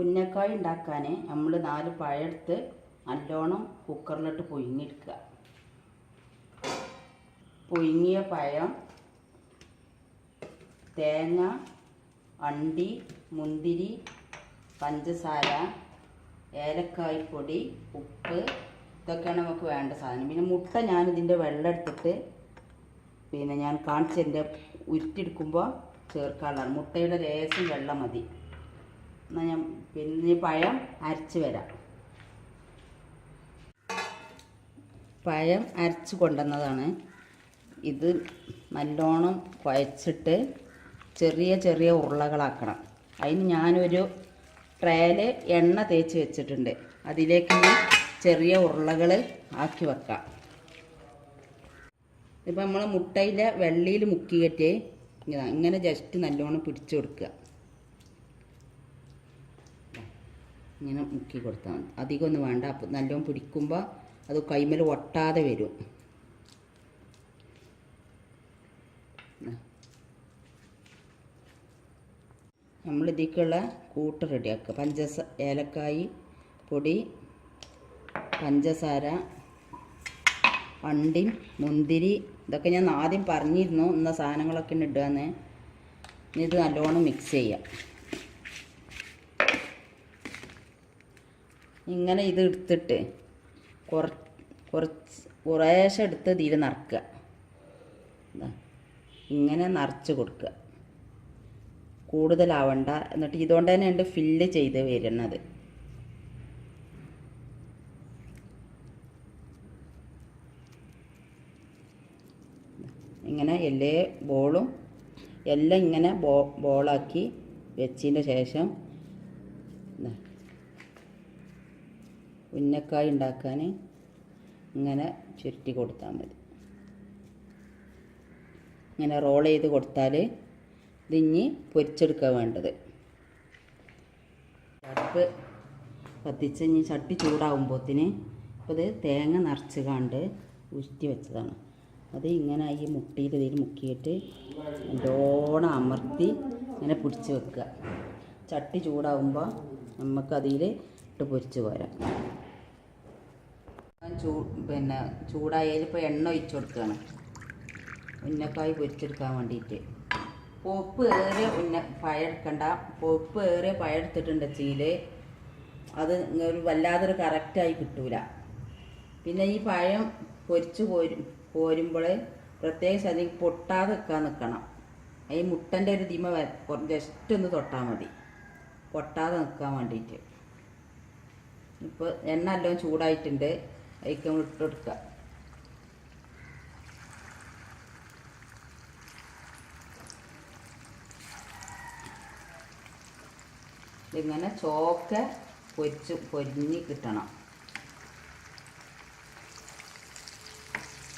ഉന്നക്കായ ഉണ്ടാക്കാൻ നമ്മൾ 4 പഴം എടുത്ത് നല്ലോണം കുക്കറിലിട്ട് പുഴുങ്ങിയെടുക്കുക. പുഴുങ്ങിയ പഴം, തേങ്ങ, അണ്ടി, മുന്തിരി, പഞ്ചസാര, ഏലക്കായ് പൊടി, ഉപ്പ്, ഇതൊക്കെയാണ് നമുക്ക് വേണ്ട സാധനം. പിന്നെ മുട്ട ഞാനിതിൻ്റെ വെള്ളം എടുത്തിട്ട് ഞാൻ കാണിച്ചതിൻ്റെ ഉരുട്ടിയെടുക്കുമ്പോൾ ചേർക്കാനുള്ളതാണ്. മുട്ടയുടെ ലേശം വെള്ളം മതി. എന്നാൽ ഞാൻ പിന്നെ പഴം അരച്ച് വരാം. പഴം അരച്ച് കൊണ്ടുവന്നതാണ്. ഇത് നല്ലോണം കുഴച്ചിട്ട് ചെറിയ ചെറിയ ഉരുളകളാക്കണം. അതിന് ഞാനൊരു ട്രേയിൽ എണ്ണ തേച്ച് വെച്ചിട്ടുണ്ട്. അതിലേക്ക് ചെറിയ ഉരുളകൾ ആക്കി വെക്കാം. ഇപ്പം നമ്മൾ മുട്ടയിലെ വെള്ളിയിൽ മുക്കിയിട്ട് ഇങ്ങനെ ജസ്റ്റ് നല്ലോണം പിടിച്ചു കൊടുക്കുക. ഇങ്ങനെ മുക്കി കൊടുത്താൽ മതി. അധികമൊന്നും വേണ്ട. അപ്പം നല്ലോണം പിടിക്കുമ്പോൾ അത് കൈമേൽ ഒട്ടാതെ വരും. നമ്മളിതിലേക്കുള്ള കൂട്ട് റെഡിയാക്കുക. ഏലക്കായ് പൊടി, പഞ്ചസാര, അണ്ടിയും മുന്തിരി, ഇതൊക്കെ ഞാൻ ആദ്യം പറഞ്ഞിരുന്നു ഇന്ന സാധനങ്ങളൊക്കെ ഇടുകയെന്ന്. ഇത് നല്ലോണം മിക്സ് ചെയ്യാം. ഇങ്ങനെ ഇത് എടുത്തിട്ട് കുറേശ്ശെ എടുത്ത് ഇതിൽ നിറക്കുക. ഇങ്ങനെ നിറച്ച് കൊടുക്കുക. കൂടുതലാവണ്ട. എന്നിട്ട് ഇതുകൊണ്ട് തന്നെ ഉണ്ട് ഫില്ല് ചെയ്ത് വരുന്നത്. ഇങ്ങനെ എല്ലാ ബോളും എല്ലാം ഇങ്ങനെ ബോളാക്കി വെച്ചതിൻ്റെ ശേഷം ഉന്നക്കായ ഉണ്ടാക്കാൻ ഇങ്ങനെ ചുരുട്ടി കൊടുത്താൽ മതി. ഇങ്ങനെ റോൾ ചെയ്ത് കൊടുത്താൽ ഇതിഞ്ഞ് പൊരിച്ചെടുക്കാൻ വേണ്ടത്. അടുപ്പ് കത്തിച്ച് ഇനി ചട്ടി ചൂടാകുമ്പോഴത്തേന് അപ്പോൾ ഇത് തേങ്ങ നിറച്ച് കണ്ട് ഉരുട്ടി വെച്ചതാണ്. അത് ഇങ്ങനെ ഈ മുട്ടിയിൽ ഇതിൽ മുക്കിയിട്ട് നല്ലോണം അമർത്തി ഇങ്ങനെ പിടിച്ച് വെക്കുക. ചട്ടി ചൂടാകുമ്പോൾ നമുക്കതിൽ ഇട്ട് പൊരിച്ച് പോരാം. ചൂടായാൽ ഇപ്പോൾ എണ്ണ ഒഴിച്ച് കൊടുക്കുകയാണ് ഉന്നക്കായ് പൊരിച്ചെടുക്കാൻ വേണ്ടിയിട്ട്. പൊപ്പ് ഏറിയ പഴം എടുക്കണ്ട. പൊപ്പ് ഏറിയ പഴം എടുത്തിട്ടുണ്ടെങ്കിൽ അത് ഒരു വല്ലാതൊരു കറക്റ്റായി കിട്ടൂല. പിന്നെ ഈ പഴം പൊരിച്ച് പോരുമ്പോൾ പ്രത്യേകിച്ച് അതിൽ പൊട്ടാതെ വെക്കാൻ നിൽക്കണം. ഈ മുട്ടൻ്റെ ഒരു ദിമ ജസ്റ്റ് ഒന്ന് തൊട്ടാൽ മതി, പൊട്ടാതെ നിൽക്കാൻ വേണ്ടിയിട്ട്. ഇപ്പോൾ എണ്ണ എല്ലാം ചൂടായിട്ടുണ്ട്. അതിലേക്ക് നമ്മൾ ഇട്ട് കൊടുക്കുക. ഇതിങ്ങനെ ചോക്ക പൊരിഞ്ഞ് കിട്ടണം.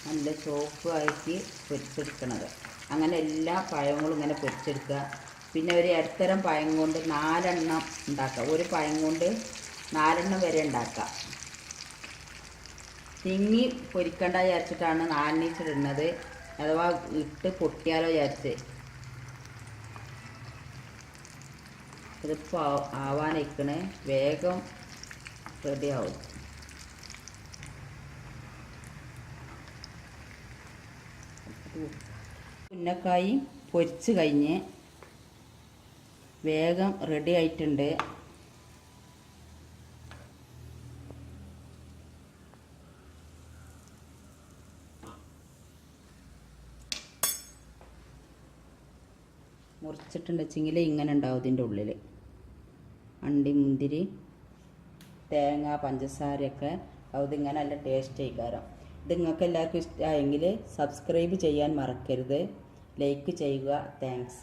നല്ല ചോപ്പ് ആക്കി പൊരിച്ചെടുക്കണത്. അങ്ങനെ എല്ലാ പഴങ്ങളും ഇങ്ങനെ പൊരിച്ചെടുക്കുക. പിന്നെ ഒരു ഇടത്തരം പഴം കൊണ്ട് 4 എണ്ണം ഉണ്ടാക്കുക. ഒരു പഴം കൊണ്ട് 4 എണ്ണം വരെ ഉണ്ടാക്കാം. തിങ്ങി പൊരിക്കണ്ട വിചാരിച്ചിട്ടാണ് 4 ഇടുന്നത്. അഥവാ ഇട്ട് പൊട്ടിയാലോ വിചാരിച്ച്. ഇതിപ്പോൾ ആവാനിരിക്കണേ, വേഗം റെഡിയാവും. ഉന്നക്കായി പൊരിച്ച് കഴിഞ്ഞ് വേഗം റെഡി ആയിട്ടുണ്ട്. മുറിച്ചിട്ടുണ്ടെങ്കിൽ ഇങ്ങനെ ഉണ്ടാവും. ഇതിൻ്റെ ഉള്ളിൽ അണ്ടി, മുന്തിരി, തേങ്ങ, പഞ്ചസാരയൊക്കെ അതിങ്ങനെ നല്ല ടേസ്റ്റ് ആയിക്കാരം. ഇത് നിങ്ങൾക്ക് എല്ലാവർക്കും ഇഷ്ടമായെങ്കിൽ സബ്സ്ക്രൈബ് ചെയ്യാൻ മറക്കരുത്. ലൈക്ക് ചെയ്യുക. താങ്ക്സ്.